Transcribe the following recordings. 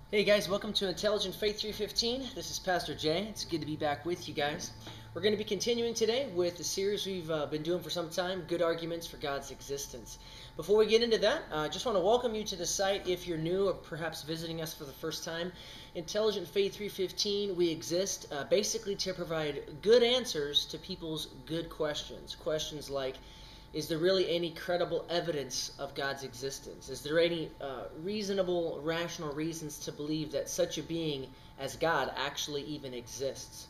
Hey guys, welcome to Intelligent Faith 315. This is Pastor Jay. It's good to be back with you guys. We're going to be continuing today with the series we've been doing for some time, Good Arguments for God's Existence. Before we get into that, I just want to welcome you to the site if you're new or perhaps visiting us for the first time. Intelligent Faith 315, we exist basically to provide good answers to people's good questions. Questions like, is there really any credible evidence of God's existence? Is there any reasonable, rational reasons to believe that such a being as God actually even exists?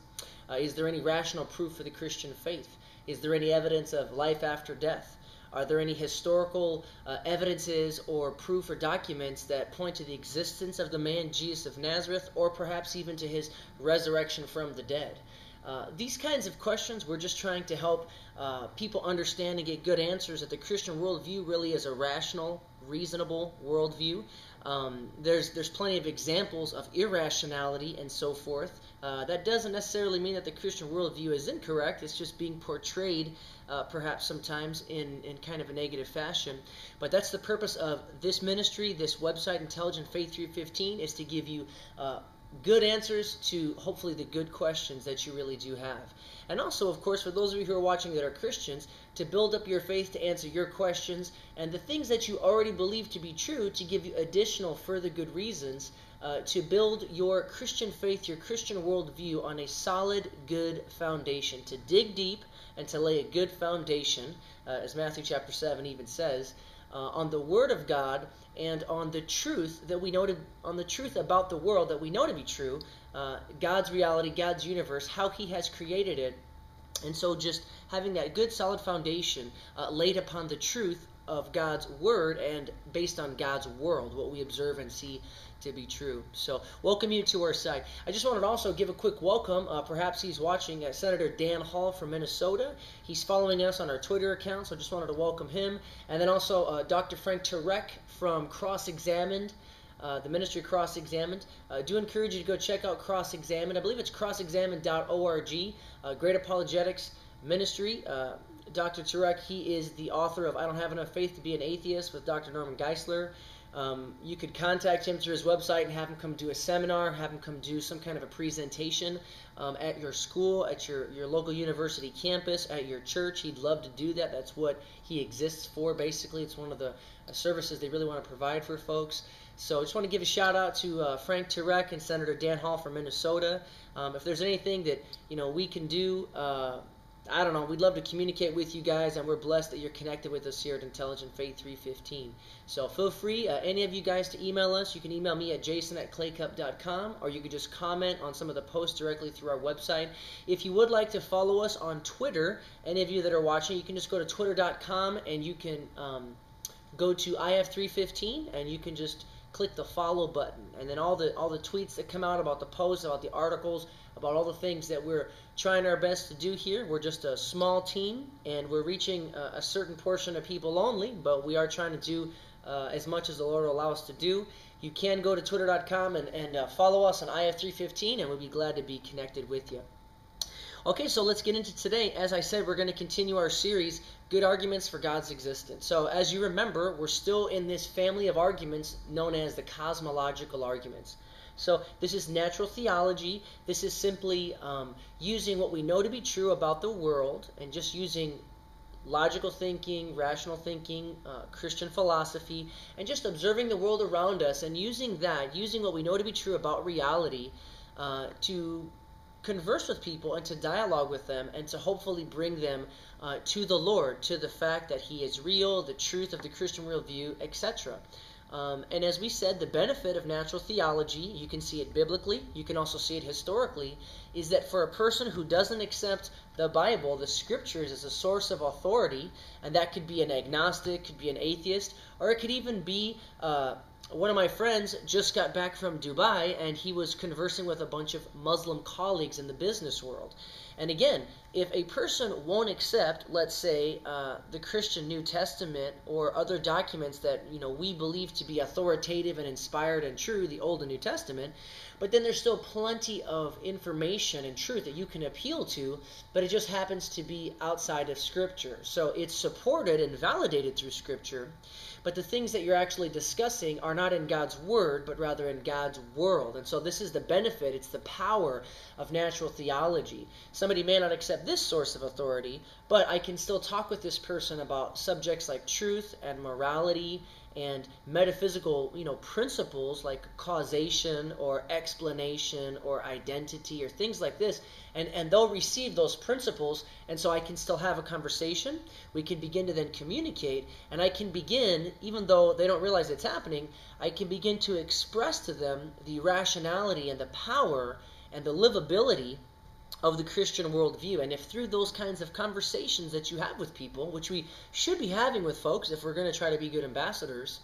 Is there any rational proof for the Christian faith? Is there any evidence of life after death? Are there any historical evidences or proof or documents that point to the existence of the man Jesus of Nazareth, or perhaps even to his resurrection from the dead? These kinds of questions, we're just trying to help people understand and get good answers that the Christian worldview really is a rational, reasonable worldview. There's plenty of examples of irrationality and so forth. That doesn't necessarily mean that the Christian worldview is incorrect. It's just being portrayed perhaps sometimes in kind of a negative fashion. But that's the purpose of this ministry, this website, Intelligent Faith 315, is to give you good answers to hopefully the good questions that you really do have. And also, of course, for those of you who are watching that are Christians, to build up your faith, to answer your questions, and the things that you already believe to be true, to give you additional further good reasons to build your Christian faith, your Christian worldview on a solid, good foundation, to dig deep and to lay a good foundation, as Matthew chapter 7 even says, on the Word of God and on the truth that we know on the truth about the world that we know to be true, God's reality, God's universe, how He has created it, and so just having that good solid foundation laid upon the truth of God's Word and based on God's world, what we observe and see to be true. So, welcome you to our site. I just wanted to also give a quick welcome. Perhaps he's watching Senator Dan Hall from Minnesota. He's following us on our Twitter account, so I just wanted to welcome him. And then also Dr. Frank Turek from Cross-Examined, the ministry Cross-Examined. I do encourage you to go check out Cross-Examined. I believe it's crossexamined.org. Great Apologetics Ministry. Dr. Turek, he is the author of I Don't Have Enough Faith to Be an Atheist with Dr. Norman Geisler. You could contact him through his website and have him come do a seminar, have him come do some kind of a presentation at your school, at your local university campus, at your church. He'd love to do that. That's what he exists for, basically. It's one of the services they really want to provide for folks. So I just want to give a shout out to Frank Turek and Senator Dan Hall from Minnesota. If there's anything that we can do, I don't know, we'd love to communicate with you guys, and we're blessed that you're connected with us here at Intelligent Faith 315. So feel free, any of you guys, to email us. You can email me at jason@claycup.com, or you could just comment on some of the posts directly through our website. If you would like to follow us on Twitter, any of you that are watching, you can just go to twitter.com, and you can go to IF315, and you can just click the follow button, and then all the tweets that come out about the posts, about the articles, about all the things that we're trying our best to do here. We're just a small team, and we're reaching a certain portion of people only, but we are trying to do as much as the Lord will allow us to do. You can go to twitter.com and follow us on IF315, and we'll be glad to be connected with you. Okay, so let's get into today. As I said, we're going to continue our series, Good Arguments for God's Existence. So as you remember, we're still in this family of arguments known as the cosmological arguments. So this is natural theology. This is simply using what we know to be true about the world and just using logical thinking, rational thinking, Christian philosophy, and just observing the world around us and using what we know to be true about reality to converse with people and to dialogue with them and to hopefully bring them to the Lord, to the fact that He is real, the truth of the Christian worldview, etc. And as we said, the benefit of natural theology, you can see it biblically, you can also see it historically, is that for a person who doesn't accept the Bible, the Scriptures, as a source of authority, and that could be an agnostic, could be an atheist, or it could even be one of my friends just got back from Dubai, and he was conversing with a bunch of Muslim colleagues in the business world. And again, if a person won't accept, let's say, the Christian New Testament or other documents that we believe to be authoritative and inspired and true, the Old and New Testament, but then there's still plenty of information and truth that you can appeal to, but it just happens to be outside of Scripture. So it's supported and validated through Scripture, but the things that you're actually discussing are not in God's Word, but rather in God's world. And so this is the benefit, it's the power of natural theology. Somebody may not accept this source of authority, but I can still talk with this person about subjects like truth and morality and metaphysical, principles like causation or explanation or identity or things like this. And they'll receive those principles, and so I can still have a conversation. We can begin to then communicate, and I can begin, even though they don't realize it's happening, I can begin to express to them the rationality and the power and the livability of the Christian worldview. And if through those kinds of conversations that you have with people, which we should be having with folks if we're going to try to be good ambassadors,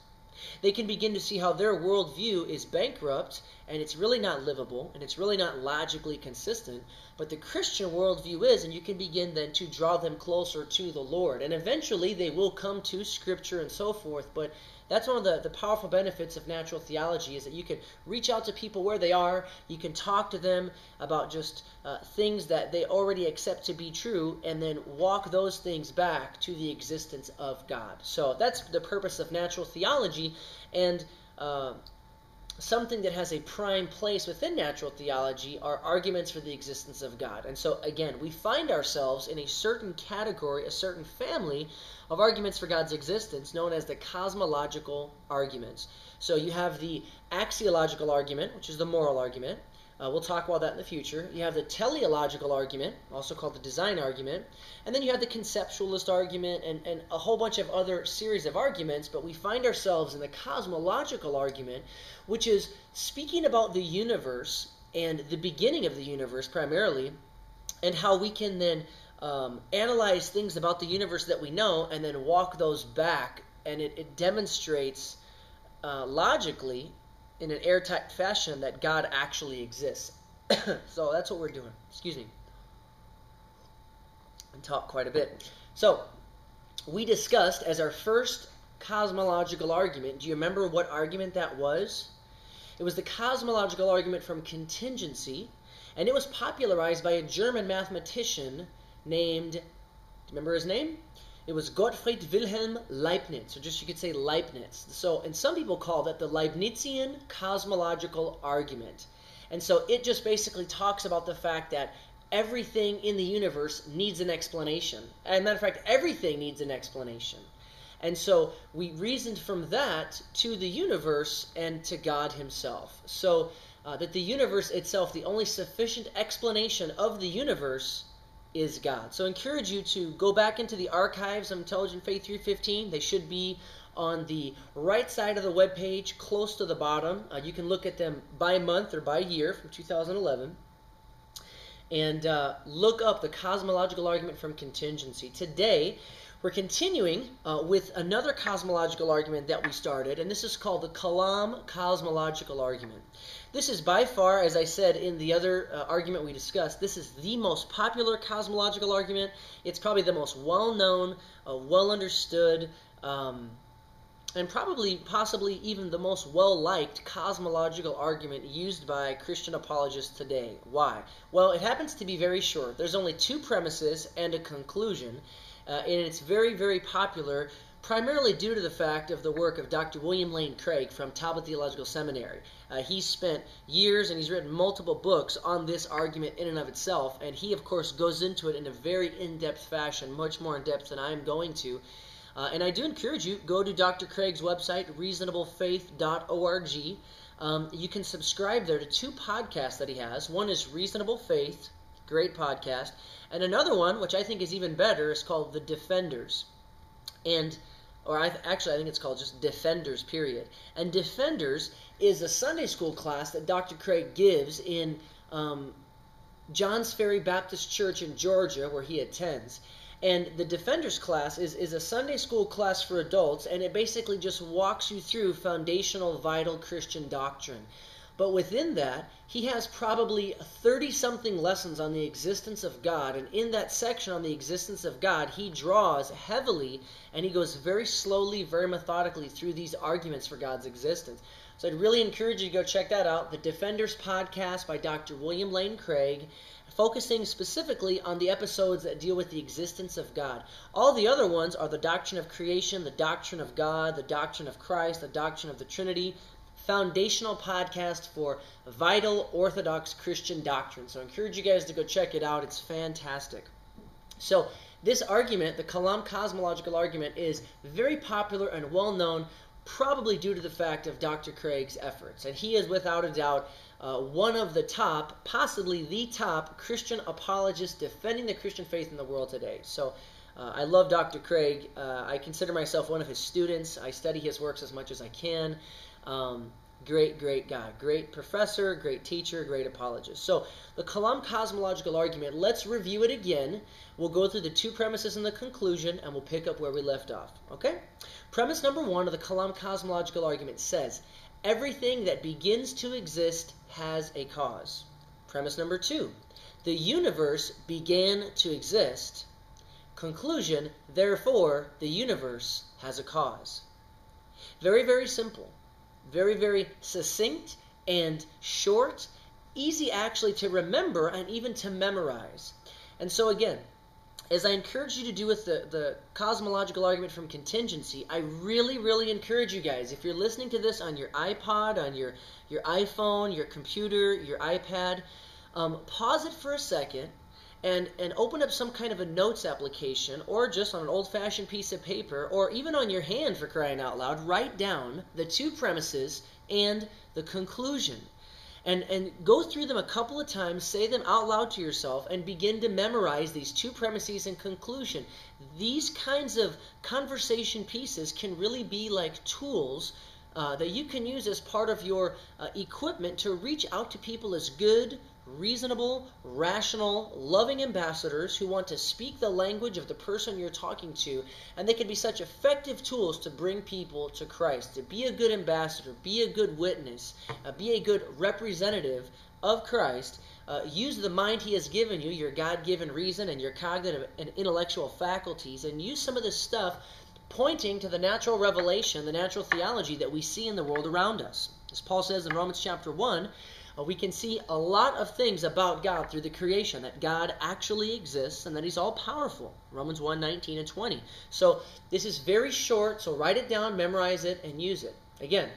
they can begin to see how their worldview is bankrupt and it's really not livable and it's really not logically consistent, but the Christian worldview is, and you can begin then to draw them closer to the Lord. And eventually they will come to Scripture and so forth, but that's one of the powerful benefits of natural theology, is that you can reach out to people where they are, you can talk to them about just things that they already accept to be true, and then walk those things back to the existence of God. So that's the purpose of natural theology, and something that has a prime place within natural theology are arguments for the existence of God. And so, again, we find ourselves in a certain category, a certain family of arguments for God's existence, known as the cosmological arguments. So you have the axiological argument, which is the moral argument. We'll talk about that in the future. You have the teleological argument, also called the design argument. And then you have the conceptualist argument and a whole bunch of other series of arguments. But we find ourselves in the cosmological argument, which is speaking about the universe and the beginning of the universe primarily, and how we can then analyze things about the universe that we know and then walk those back. And it demonstrates logically in an airtight fashion that God actually exists. So that's what we're doing. Excuse me. And talk quite a bit. So we discussed as our first cosmological argument, do you remember what argument that was? It was the cosmological argument from contingency, and it was popularized by a German mathematician named, do you remember his name? It was Gottfried Wilhelm Leibniz, or just you could say Leibniz. So, and some people call that the Leibnizian cosmological argument. And so it just basically talks about the fact that everything in the universe needs an explanation. As a matter of fact, everything needs an explanation. And so we reasoned from that to the universe and to God himself. So that the universe itself, the only sufficient explanation of the universe is God. So I encourage you to go back into the archives of Intelligent Faith 315. They should be on the right side of the webpage, close to the bottom. You can look at them by month or by year from 2011. And look up the cosmological argument from contingency. Today, we're continuing with another cosmological argument that we started, and this is called the Kalam Cosmological Argument. This is by far, as I said in the other argument we discussed, this is the most popular cosmological argument. It's probably the most well-known, well-understood, and possibly even the most well-liked cosmological argument used by Christian apologists today. Why? Well, it happens to be very short. There's only two premises and a conclusion, and it's very, very popular, primarily due to the fact of the work of Dr. William Lane Craig from Talbot Theological Seminary. He's spent years and he's written multiple books on this argument in and of itself, and he, of course, goes into it in a very in-depth fashion, much more in-depth than I'm going to. And I do encourage you, go to Dr. Craig's website, reasonablefaith.org. You can subscribe there to two podcasts that he has. One is Reasonable Faith, great podcast, and another one, which I think is even better, is called The Defenders. I think it's called just Defenders, period. And Defenders is a Sunday school class that Dr. Craig gives in Johns Ferry Baptist Church in Georgia, where he attends. And the Defenders class is a Sunday school class for adults, and it basically just walks you through foundational, vital Christian doctrine. But within that, he has probably 30-something lessons on the existence of God. And in that section on the existence of God, he draws heavily, and he goes very slowly, very methodically through these arguments for God's existence. So I'd really encourage you to go check that out. The Defenders Podcast by Dr. William Lane Craig, focusing specifically on the episodes that deal with the existence of God. All the other ones are the doctrine of creation, the doctrine of God, the doctrine of Christ, the doctrine of the Trinity. Foundational podcast for vital Orthodox Christian doctrine. So I encourage you guys to go check it out. It's fantastic. So this argument, the Kalam Cosmological Argument, is very popular and well known, probably due to the fact of Dr. Craig's efforts. And he is without a doubt one of the top, possibly the top, Christian apologist defending the Christian faith in the world today. So I love Dr. Craig. I consider myself one of his students. I study his works as much as I can. Great guy, great professor, great teacher, great apologist. So the Kalam Cosmological Argument, let's review it again. We'll go through the two premises and the conclusion, and we'll pick up where we left off. Okay? Premise number one of the Kalam Cosmological Argument says, everything that begins to exist has a cause. Premise number two, the universe began to exist. Conclusion, therefore, the universe has a cause. Very, very simple. Very, very succinct and short, easy actually to remember and even to memorize. And so again, as I encourage you to do with the cosmological argument from contingency, I really, really encourage you guys, if you're listening to this on your iPod, on your iPhone, your computer, your iPad, pause it for a second and open up some kind of a notes application, or just on an old-fashioned piece of paper, or even on your hand, for crying out loud, write down the two premises and the conclusion. And go through them a couple of times, say them out loud to yourself, and begin to memorize these two premises and conclusion. These kinds of conversation pieces can really be like tools that you can use as part of your equipment to reach out to people as good, reasonable, rational, loving ambassadors who want to speak the language of the person you're talking to, and they can be such effective tools to bring people to Christ. To be a good ambassador, be a good witness, be a good representative of Christ. Use the mind He has given you, your God-given reason and your cognitive and intellectual faculties, and use some of this stuff pointing to the natural revelation, the natural theology that we see in the world around us. As Paul says in Romans chapter 1, we can see a lot of things about God through the creation, that God actually exists and that He's all-powerful. Romans 1, 19 and 20. So this is very short, so write it down, memorize it, and use it. Again,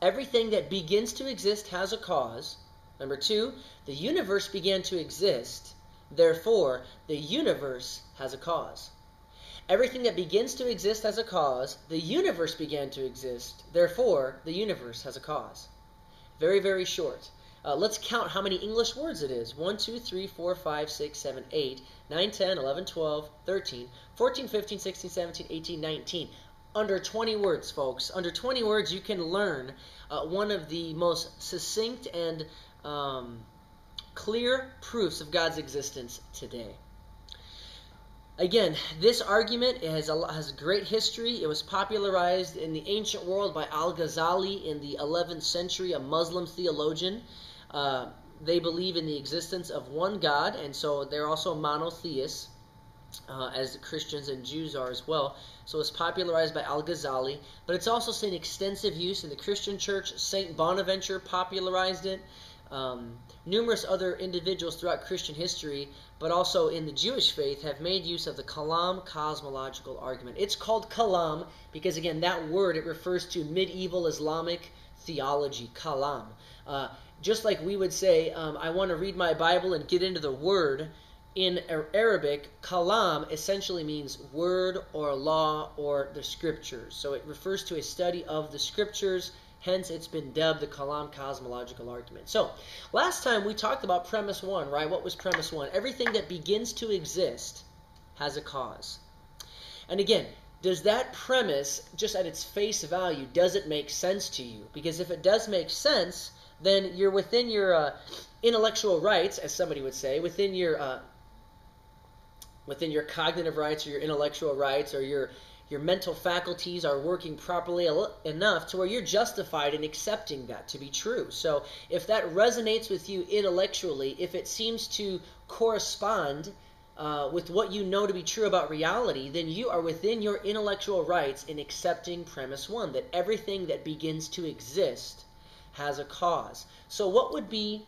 everything that begins to exist has a cause. Number two, the universe began to exist. Therefore, the universe has a cause. Everything that begins to exist has a cause. The universe began to exist. Therefore, the universe has a cause. Very, very short. Let's count how many English words it is. 1, 2, 3, 4, 5, 6, 7, 8, 9, 10, 11, 12, 13, 14, 15, 16, 17, 18, 19. Under 20 words, folks. Under 20 words, you can learn one of the most succinct and clear proofs of God's existence today. Again, this argument has great history. It was popularized in the ancient world by Al-Ghazali in the 11th century, a Muslim theologian. They believe in the existence of one God, and so they're also monotheists, as Christians and Jews are as well. So it's popularized by Al-Ghazali, but it's also seen extensive use in the Christian church. St. Bonaventure popularized it. Numerous other individuals throughout Christian history, but also in the Jewish faith, have made use of the Kalam Cosmological Argument. It's called Kalam because, again, that word, it refers to medieval Islamic theology, Kalam. Just like we would say, I want to read my Bible and get into the word, in Arabic, Kalam essentially means word or law or the Scriptures. So it refers to a study of the Scriptures. Hence, it's been dubbed the Kalam Cosmological Argument. So, last time we talked about premise one, right? What was premise one? Everything that begins to exist has a cause. And again, does that premise, just at its face value, does it make sense to you? Because if it does make sense, then you're within your intellectual rights, as somebody would say, within your cognitive rights or your intellectual rights or your your mental faculties are working properly enough to where you're justified in accepting that to be true. So if that resonates with you intellectually, if it seems to correspond with what you know to be true about reality, then you are within your intellectual rights in accepting premise one, that everything that begins to exist has a cause. So what would be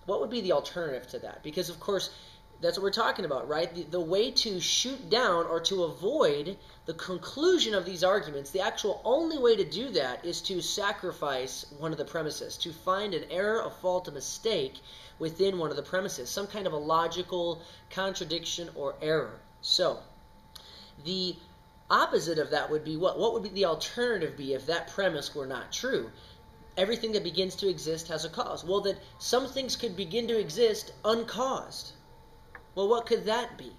the alternative to that? Because of course, that's what we're talking about, right? The way to shoot down or to avoid the conclusion of these arguments, the actual only way to do that is to sacrifice one of the premises, to find an error, a fault, a mistake within one of the premises, some kind of a logical contradiction or error. So the opposite of that would be what? What would the alternative be if that premise were not true? Everything that begins to exist has a cause. Well, that some things could begin to exist uncaused. Well, what could that be?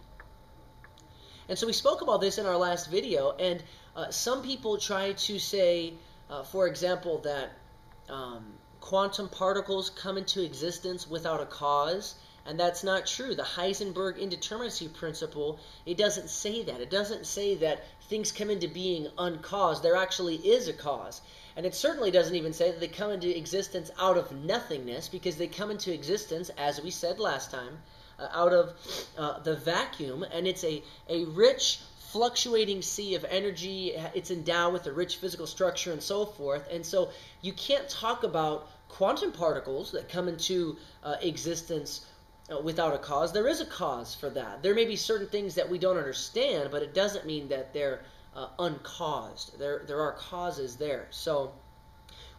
And so we spoke about this in our last video, and some people try to say, for example, that quantum particles come into existence without a cause, and that's not true. The Heisenberg indeterminacy principle, it doesn't say that. It doesn't say that things come into being uncaused. There actually is a cause. And it certainly doesn't even say that they come into existence out of nothingness, because they come into existence, as we said last time, out of the vacuum, and it's a rich, fluctuating sea of energy. It's endowed with a rich physical structure and so forth. And so you can't talk about quantum particles that come into existence without a cause. There is a cause for that. There may be certain things that we don't understand, but it doesn't mean that they're uncaused. There are causes there. So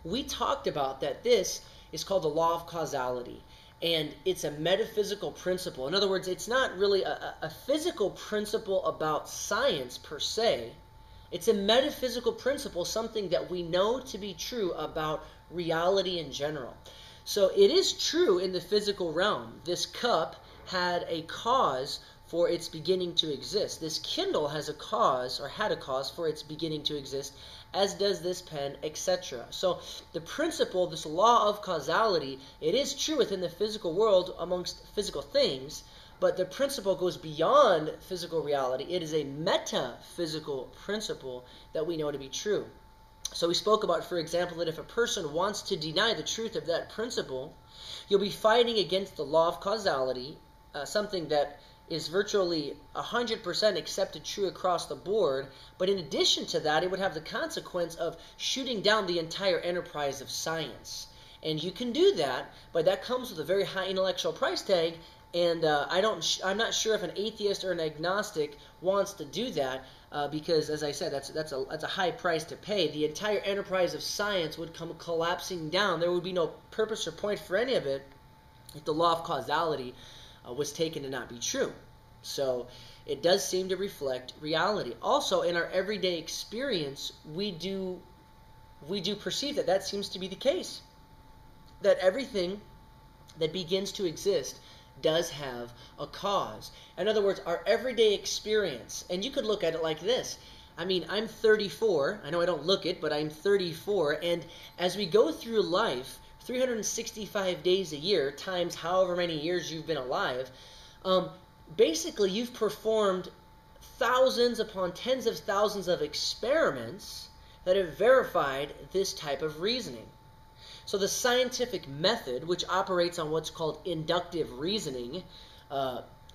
we talked about that this is called the law of causality. And it's a metaphysical principle. In other words, it's not really a physical principle about science per se. It's a metaphysical principle, something that we know to be true about reality in general. So it is true in the physical realm. This cup had a cause for its beginning to exist. This Kindle has a cause, or had a cause, for its beginning to exist, as does this pen, etc. So the principle, this law of causality, it is true within the physical world amongst physical things, but the principle goes beyond physical reality. It is a metaphysical principle that we know to be true. So we spoke about, for example, that if a person wants to deny the truth of that principle, you'll be fighting against the law of causality, something that is virtually 100% accepted true across the board, but in addition to that, it would have the consequence of shooting down the entire enterprise of science. And you can do that, but that comes with a very high intellectual price tag, and I'm not sure if an atheist or an agnostic wants to do that, because, as I said, that's a high price to pay. The entire enterprise of science would come collapsing down. There would be no purpose or point for any of it if the law of causality was taken to not be true. So it does seem to reflect reality. Also, in our everyday experience, we do perceive that seems to be the case. That everything that begins to exist does have a cause. In other words, our everyday experience, and you could look at it like this. I mean, I'm 34. I know I don't look it, but I'm 34. And as we go through life, 365 days a year times however many years you've been alive, basically you've performed thousands upon tens of thousands of experiments that have verified this type of reasoning. So the scientific method, which operates on what's called inductive reasoning,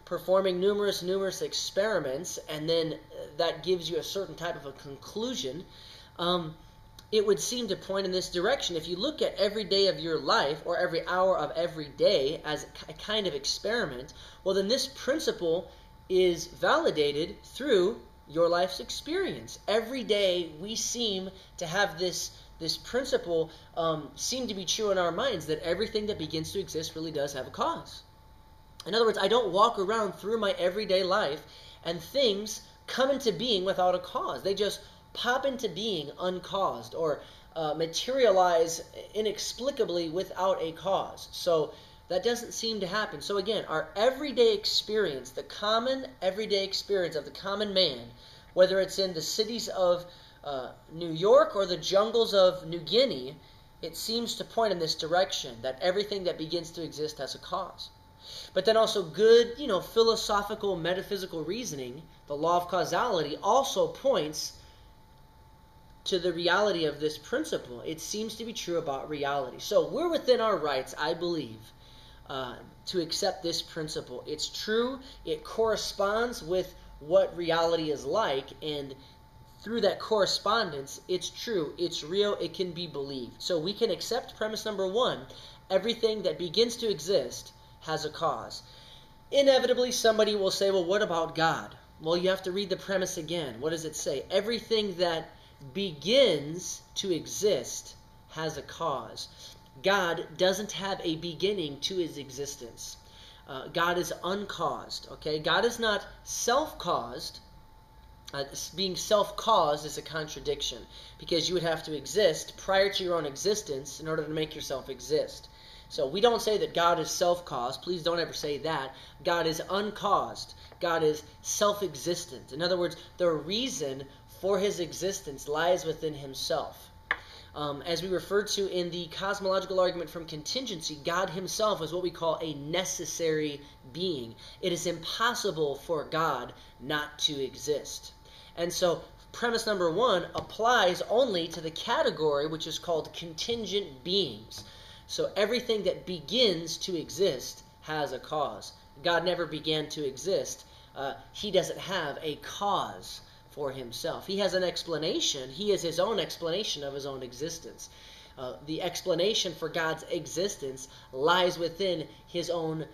performing numerous experiments, and then that gives you a certain type of a conclusion, it would seem to point in this direction. If you look at every day of your life, or every hour of every day, as a kind of experiment, well, then this principle is validated through your life's experience. Every day we seem to have this principle seem to be true in our minds, that everything that begins to exist really does have a cause. In other words, I don't walk around through my everyday life and things come into being without a cause. They just pop into being uncaused, or materialize inexplicably without a cause. So that doesn't seem to happen. So again, our everyday experience, the common everyday experience of the common man, whether it's in the cities of New York or the jungles of New Guinea, it seems to point in this direction, that everything that begins to exist has a cause. But then also good, philosophical, metaphysical reasoning, the law of causality, also points to the reality of this principle. It seems to be true about reality. So we're within our rights, I believe, to accept this principle. It's true. It corresponds with what reality is like, and through that correspondence, it's true, it's real, it can be believed. So we can accept premise number one: everything that begins to exist has a cause. Inevitably, somebody will say, well, what about God? Well, you have to read the premise again. What does it say? Everything that begins to exist has a cause. God doesn't have a beginning to his existence. God is uncaused. Okay, God is not self-caused. Being self-caused is a contradiction, because you would have to exist prior to your own existence in order to make yourself exist. So we don't say that God is self-caused. Please don't ever say that. God is uncaused. God is self-existent. In other words, the reason for his existence lies within himself. As we referred to in the cosmological argument from contingency, God himself is what we call a necessary being. It is impossible for God not to exist. And so premise number one applies only to the category which is called contingent beings. So everything that begins to exist has a cause. God never began to exist. He doesn't have a cause for himself. He has an explanation. He is his own explanation of his own existence. The explanation for God's existence lies within his own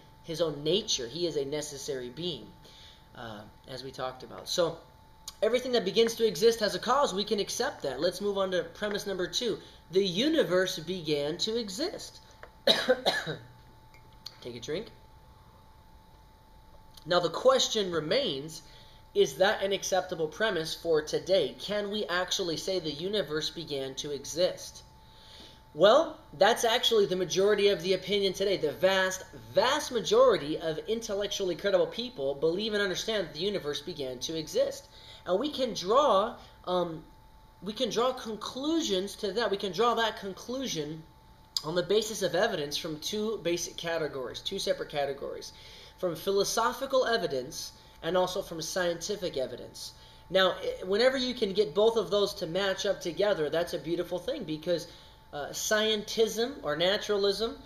nature. He is a necessary being, as we talked about. So everything that begins to exist has a cause. We can accept that. Let's move on to premise number two. The universe began to exist. Take a drink. Now the question remains, is that an acceptable premise for today? Can we actually say the universe began to exist? Well, that's actually the majority of the opinion today. The vast, vast majority of intellectually credible people believe and understand that the universe began to exist. And we can draw conclusions to that. We can draw that conclusion on the basis of evidence from two basic categories, two separate categories, from philosophical evidence and also from scientific evidence. Now, whenever you can get both of those to match up together, that's a beautiful thing, because scientism or naturalism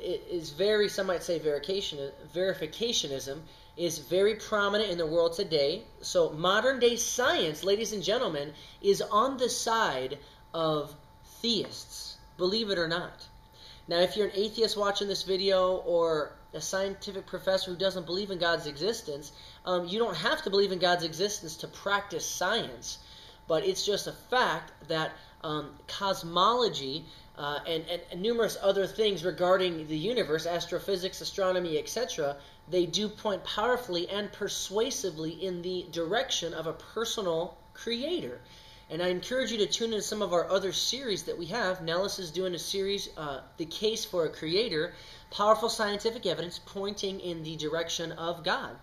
is very, some might say verificationism, is very prominent in the world today. So modern day science, ladies and gentlemen, is on the side of theists, believe it or not. Now, if you're an atheist watching this video, or a scientific professor who doesn't believe in God's existence, you don't have to believe in God's existence to practice science. But it's just a fact that cosmology and numerous other things regarding the universe, astrophysics, astronomy, etc., they do point powerfully and persuasively in the direction of a personal creator. And I encourage you to tune into some of our other series that we have. Nellis is doing a series, The Case for a Creator, powerful scientific evidence pointing in the direction of God.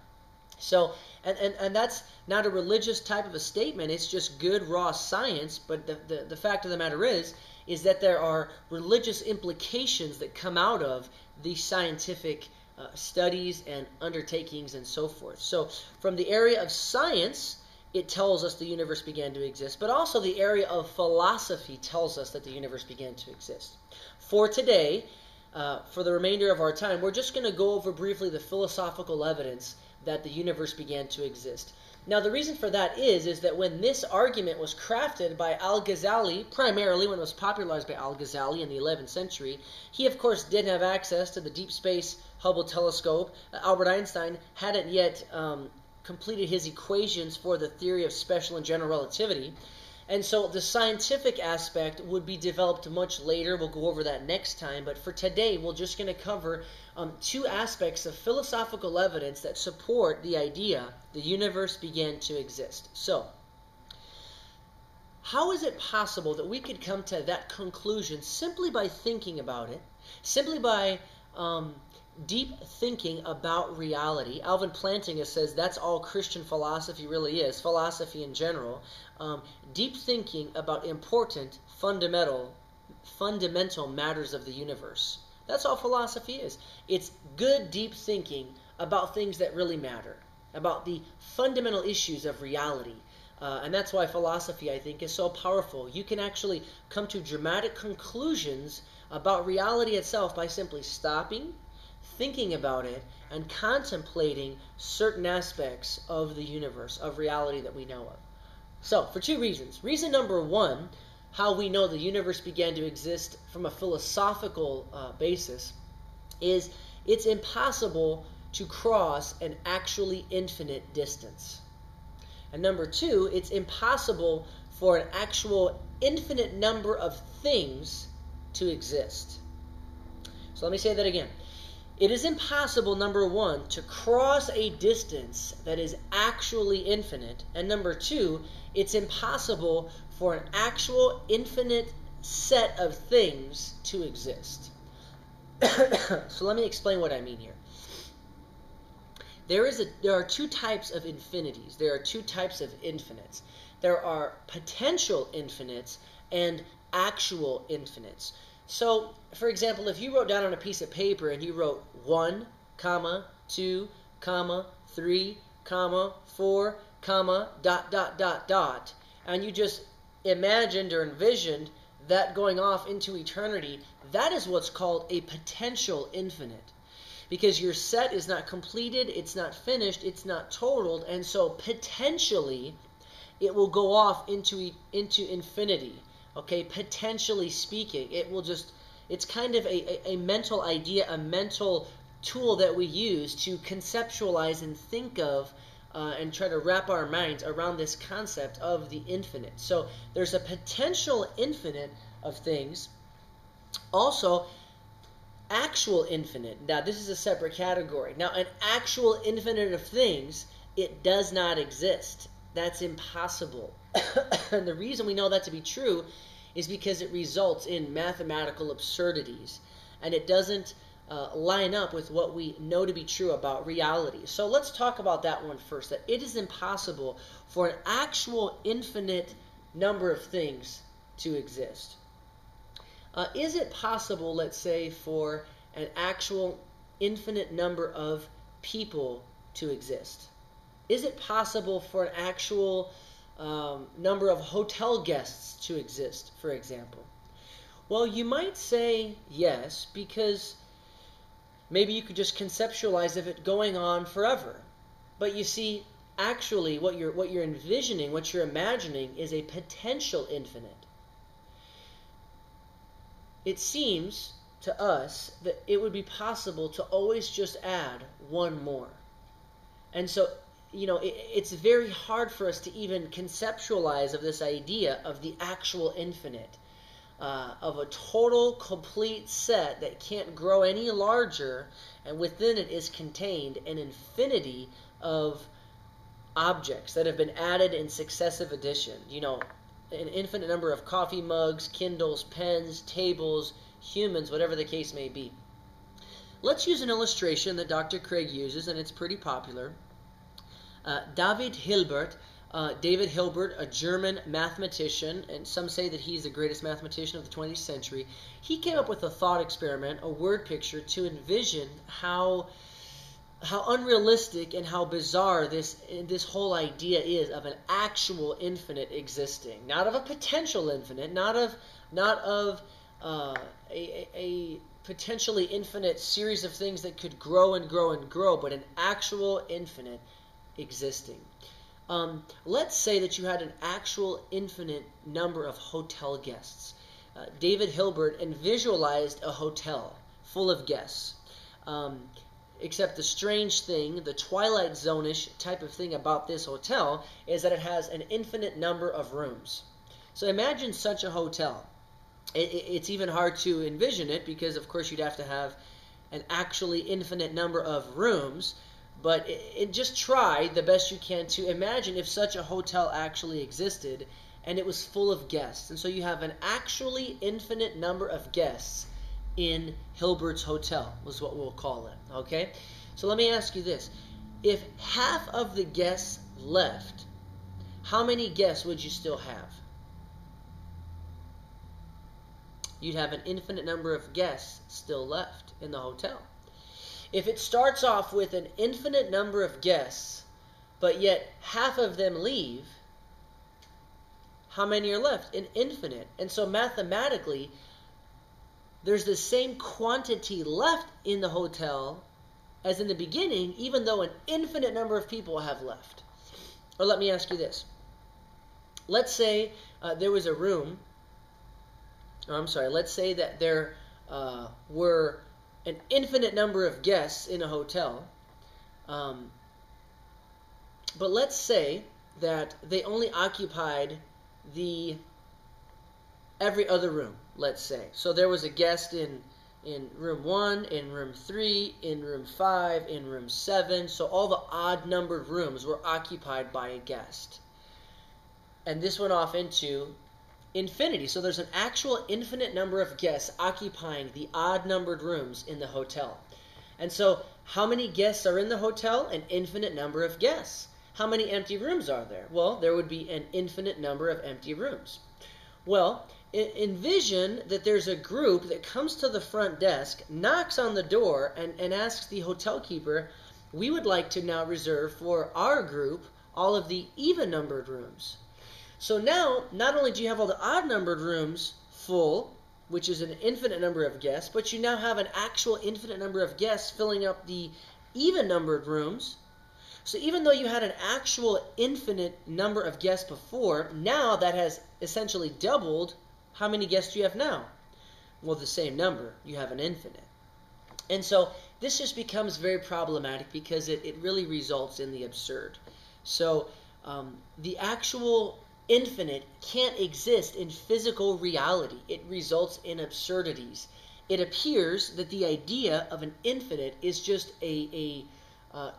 So, and that's not a religious type of a statement. It's just good, raw science. But the fact of the matter is that there are religious implications that come out of the scientific studies and undertakings and so forth. So, from the area of science, it tells us the universe began to exist. But also the area of philosophy tells us that the universe began to exist. For today, for the remainder of our time, we're just going to go over briefly the philosophical evidence that the universe began to exist. Now, the reason for that is that when this argument was crafted by Al-Ghazali, primarily when it was popularized by Al-Ghazali in the 11th century, he, of course, didn't have access to the Deep Space Hubble telescope. Albert Einstein hadn't yet completed his equations for the theory of special and general relativity. And so the scientific aspect would be developed much later. We'll go over that next time. But for today, we're just going to cover two aspects of philosophical evidence that support the idea the universe began to exist. So, how is it possible that we could come to that conclusion simply by thinking about it, simply by deep thinking about reality? Alvin Plantinga says that's all Christian philosophy really is, philosophy in general. Deep thinking about important, fundamental matters of the universe. That's all philosophy is. It's good, deep thinking about things that really matter, about the fundamental issues of reality, And that's why philosophy, I think, is so powerful. You can actually come to dramatic conclusions about reality itself by simply stopping, thinking about it, and contemplating certain aspects of the universe, of reality that we know of. So, for two reasons. Reason number one, how we know the universe began to exist from a philosophical basis, is it's impossible to cross an actually infinite distance. And number two, it's impossible for an actual infinite number of things to exist. So let me say that again. It is impossible, number one, to cross a distance that is actually infinite. And number two, it's impossible for an actual infinite set of things to exist. So let me explain what I mean here. There are two types of infinities. There are two types of infinites. There are potential infinites and actual infinites. So, for example, if you wrote down on a piece of paper and you wrote 1, 2, 3, 4, dot, and you just imagined or envisioned that going off into eternity, that is what's called a potential infinite. Because your set is not completed, it's not finished, it's not totaled, and so potentially it will go off into infinity. Okay, potentially speaking, it's kind of a mental idea, a mental tool that we use to conceptualize and think of and try to wrap our minds around this concept of the infinite. So there's a potential infinite of things. Also, actual infinite. Now, this is a separate category. Now, an actual infinite of things, it does not exist. That's impossible. And the reason we know that to be true is because it results in mathematical absurdities. And it doesn't line up with what we know to be true about reality. So let's talk about that one first. That it is impossible for an actual infinite number of things to exist. Is it possible, let's say, for an actual infinite number of people to exist? Is it possible for an actual number of hotel guests to exist, for example? Well, you might say yes, because maybe you could just conceptualize of it going on forever. But you see, actually, what you're envisioning, what you're imagining, is a potential infinite. It seems to us that it would be possible to always just add one more. And so, it's very hard for us to even conceptualize of this idea of the actual infinite, of a total, complete set that can't grow any larger, and within it is contained an infinity of objects that have been added in successive addition. An infinite number of coffee mugs, Kindles, pens, tables, humans, whatever the case may be. Let's use an illustration that Dr. Craig uses, and it's pretty popular. David Hilbert, a German mathematician, and some say that he's the greatest mathematician of the 20th century, he came up with a thought experiment, a word picture, to envision how unrealistic and how bizarre this whole idea is of an actual infinite existing. Not of a potential infinite, not of a potentially infinite series of things that could grow and grow and grow, but an actual infinite existing. Let's say that you had an actual infinite number of hotel guests. David Hilbert visualized a hotel full of guests. Except the strange thing, the Twilight Zone-ish type of thing about this hotel is that it has an infinite number of rooms. So imagine such a hotel. It's even hard to envision it because, of course, you'd have to have an actually infinite number of rooms. But just try the best you can to imagine if such a hotel actually existed and it was full of guests. And so you have an actually infinite number of guests in Hilbert's hotel, was what we'll call it. Okay? So let me ask you this. If half of the guests left, how many guests would you still have? You'd have an infinite number of guests still left in the hotel. If it starts off with an infinite number of guests, but yet half of them leave, how many are left? An infinite. And so mathematically, there's the same quantity left in the hotel as in the beginning, even though an infinite number of people have left. Or let me ask you this. Let's say there was a room, let's say that there were an infinite number of guests in a hotel, but let's say that they only occupied every other room, let's say. So there was a guest in room 1, in room 3, in room 5, in room 7. So all the odd-numbered rooms were occupied by a guest. And this went off into infinity. So there's an actual infinite number of guests occupying the odd-numbered rooms in the hotel. And so how many guests are in the hotel? An infinite number of guests. How many empty rooms are there? Well, there would be an infinite number of empty rooms. Well, envision that there's a group that comes to the front desk, knocks on the door, and asks the hotel keeper, we would like to now reserve for our group all of the even-numbered rooms. So now, not only do you have all the odd-numbered rooms full, which is an infinite number of guests, but you now have an actual infinite number of guests filling up the even-numbered rooms. So even though you had an actual infinite number of guests before, now that has essentially doubled. How many guests do you have now? Well, the same number. You have an infinite. And so this just becomes very problematic because it really results in the absurd. So the actual infinite can't exist in physical reality. It results in absurdities. It appears that the idea of an infinite is just a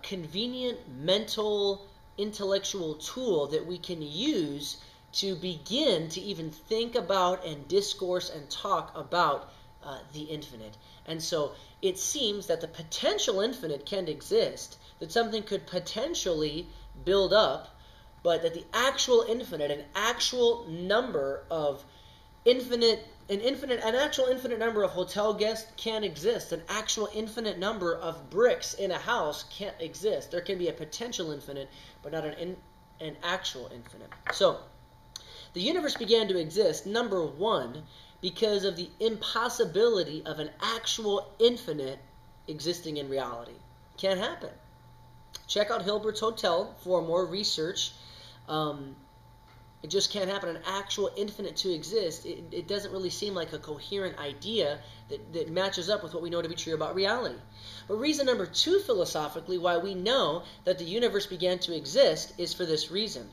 convenient mental, intellectual tool that we can use to begin to even think about and discourse and talk about the infinite. And so it seems that the potential infinite can exist, that something could potentially build up, but that the actual infinite, an actual number of an actual infinite number of hotel guests can't exist. An actual infinite number of bricks in a house can't exist. There can be a potential infinite, but not an actual infinite. So the universe began to exist, number one, because of the impossibility of an actual infinite existing in reality. Can't happen. Check out Hilbert's Hotel for more research. It just can't happen. An actual infinite to exist, it doesn't really seem like a coherent idea that matches up with what we know to be true about reality. But reason number two, philosophically, why we know that the universe began to exist is for this reason.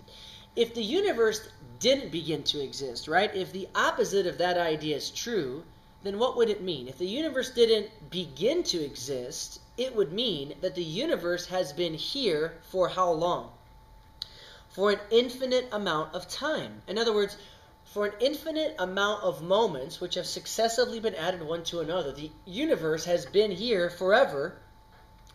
If the universe didn't begin to exist, right? If the opposite of that idea is true, then what would it mean? If the universe didn't begin to exist, it would mean that the universe has been here for how long? For an infinite amount of time. In other words, for an infinite amount of moments which have successively been added one to another. The universe has been here forever.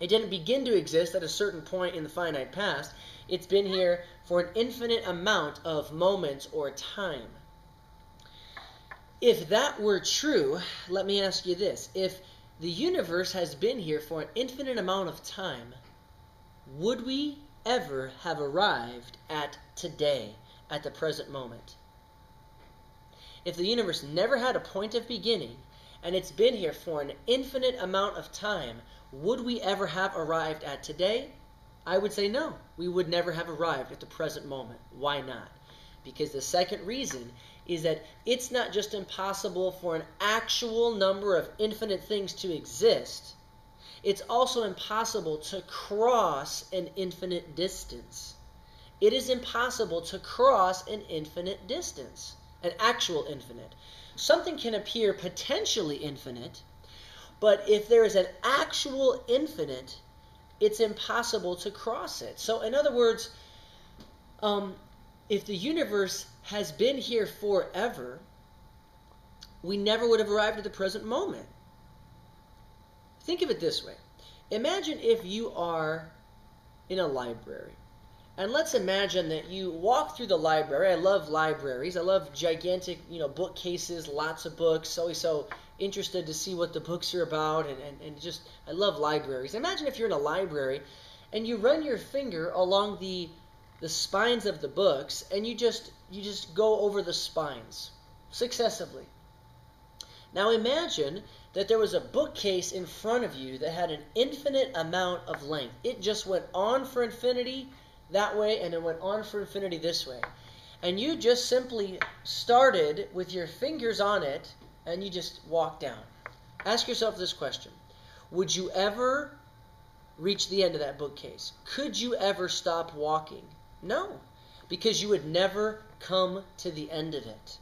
It didn't begin to exist at a certain point in the finite past. It's been here for an infinite amount of moments or time. If that were true, let me ask you this. If the universe has been here for an infinite amount of time, would we ever have arrived at today, at the present moment? If the universe never had a point of beginning, and it's been here for an infinite amount of time, would we ever have arrived at today? I would say no. We would never have arrived at the present moment. Why not? Because the second reason is that it's not just impossible for an actual number of infinite things to exist. It's also impossible to cross an infinite distance. It is impossible to cross an infinite distance, an actual infinite. Something can appear potentially infinite, but if there is an actual infinite, it's impossible to cross it. So in other words, if the universe has been here forever, we never would have arrived at the present moment. Think of it this way. Imagine if you are in a library. And let's imagine that you walk through the library. I love libraries. I love gigantic, bookcases, lots of books. Always so interested to see what the books are about. And just, I love libraries. Imagine if you're in a library and you run your finger along the the spines of the books, and you just go over the spines successively. Now imagine that there was a bookcase in front of you that had an infinite amount of length. It just went on for infinity that way, and it went on for infinity this way. And you just simply started with your fingers on it, and you just walked down. Ask yourself this question. Would you ever reach the end of that bookcase? Could you ever stop walking? No, because you would never come to the end of it.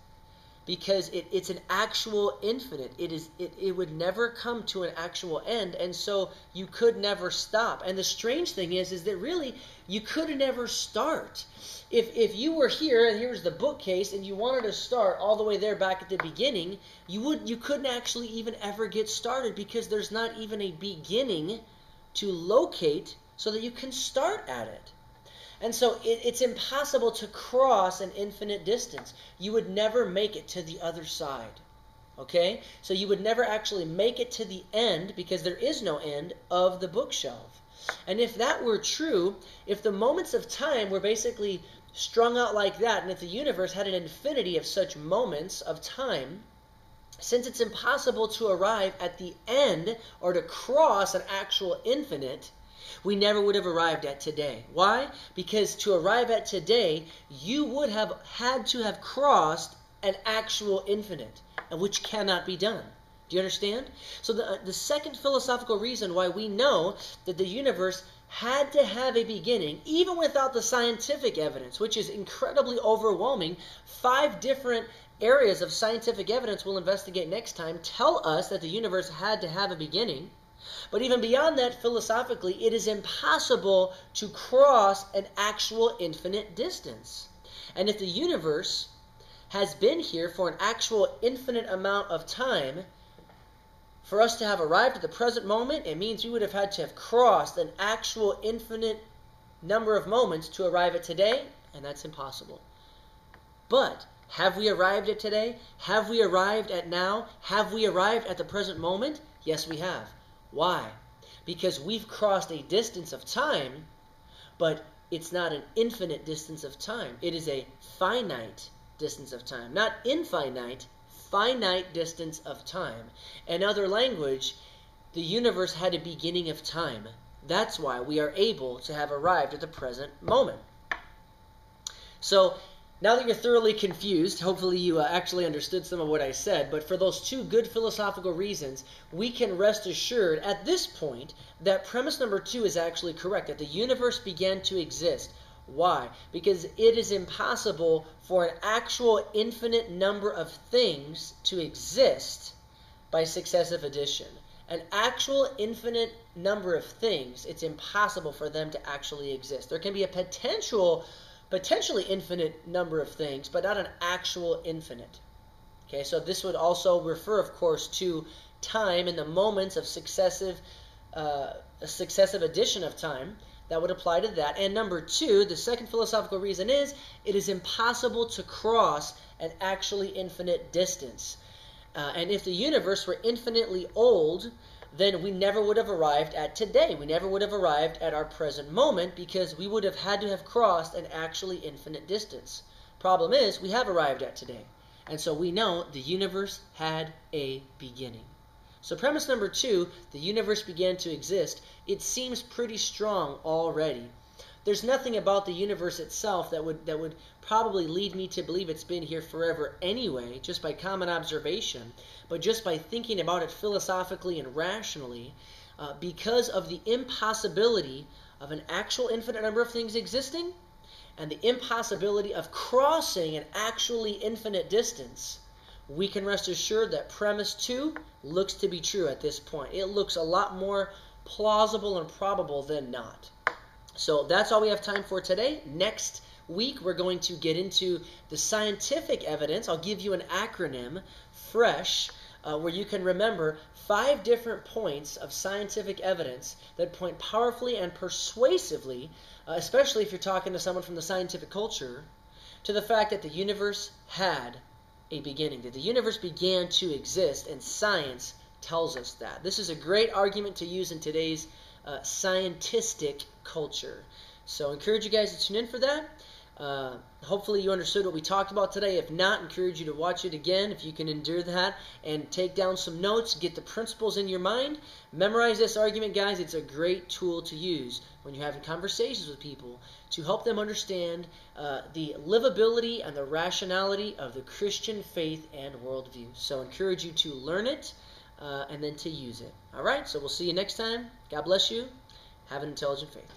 Because it's an actual infinite. It would never come to an actual end, and so you could never stop. And the strange thing is that really you could never start. If you were here and here's the bookcase and you wanted to start all the way there back at the beginning, you couldn't actually even ever get started, because there's not even a beginning to locate so that you can start at it. And so it's impossible to cross an infinite distance. You would never make it to the other side. Okay? So you would never actually make it to the end, because there is no end of the bookshelf. And if that were true, if the moments of time were basically strung out like that, and if the universe had an infinity of such moments of time, since it's impossible to arrive at the end or to cross an actual infinite, we never would have arrived at today. Why? Because to arrive at today, you would have had to have crossed an actual infinite, which cannot be done. Do you understand? So the second philosophical reason why we know that the universe had to have a beginning, even without the scientific evidence, which is incredibly overwhelming. 5 different areas of scientific evidence we'll investigate next time tell us that the universe had to have a beginning. But even beyond that, philosophically, it is impossible to cross an actual infinite distance. And if the universe has been here for an actual infinite amount of time, for us to have arrived at the present moment, it means we would have had to have crossed an actual infinite number of moments to arrive at today, and that's impossible. But have we arrived at today? Have we arrived at now? Have we arrived at the present moment? Yes, we have. Why? Because we've crossed a distance of time, but it's not an infinite distance of time. It is a finite distance of time. Not infinite, finite distance of time. In other language, the universe had a beginning of time. That's why we are able to have arrived at the present moment. So, now that you're thoroughly confused, hopefully you actually understood some of what I said, but for those 2 good philosophical reasons, we can rest assured at this point that premise number 2 is actually correct, that the universe began to exist. Why? Because it is impossible for an actual infinite number of things to exist by successive addition. An actual infinite number of things, it's impossible for them to actually exist. There can be a potentially infinite number of things, but not an actual infinite. Okay, so this would also refer, of course, to time and the moments of successive addition of time. That would apply to that. And number 2, the second philosophical reason is, it is impossible to cross an actually infinite distance. And if the universe were infinitely old, then we never would have arrived at today. We never would have arrived at our present moment, because we would have had to have crossed an actually infinite distance. Problem is, we have arrived at today. And so we know the universe had a beginning. So premise number 2, the universe began to exist, it seems pretty strong already. There's nothing about the universe itself that would probably lead me to believe it's been here forever anyway, just by common observation, but just by thinking about it philosophically and rationally, because of the impossibility of an actual infinite number of things existing, and the impossibility of crossing an actually infinite distance, we can rest assured that premise 2 looks to be true at this point. It looks a lot more plausible and probable than not. So that's all we have time for today. Next week, we're going to get into the scientific evidence. I'll give you an acronym, FRESH, where you can remember 5 different points of scientific evidence that point powerfully and persuasively, especially if you're talking to someone from the scientific culture, to the fact that the universe had a beginning, that the universe began to exist, and science tells us that. This is a great argument to use in today's scientistic culture. So I encourage you guys to tune in for that. Hopefully you understood what we talked about today. If not, I encourage you to watch it again if you can endure that, and take down some notes, get the principles in your mind. Memorize this argument, guys. It's a great tool to use when you're having conversations with people to help them understand the livability and the rationality of the Christian faith and worldview. So I encourage you to learn it and then to use it. All right, so we'll see you next time. God bless you. Have an intelligent faith.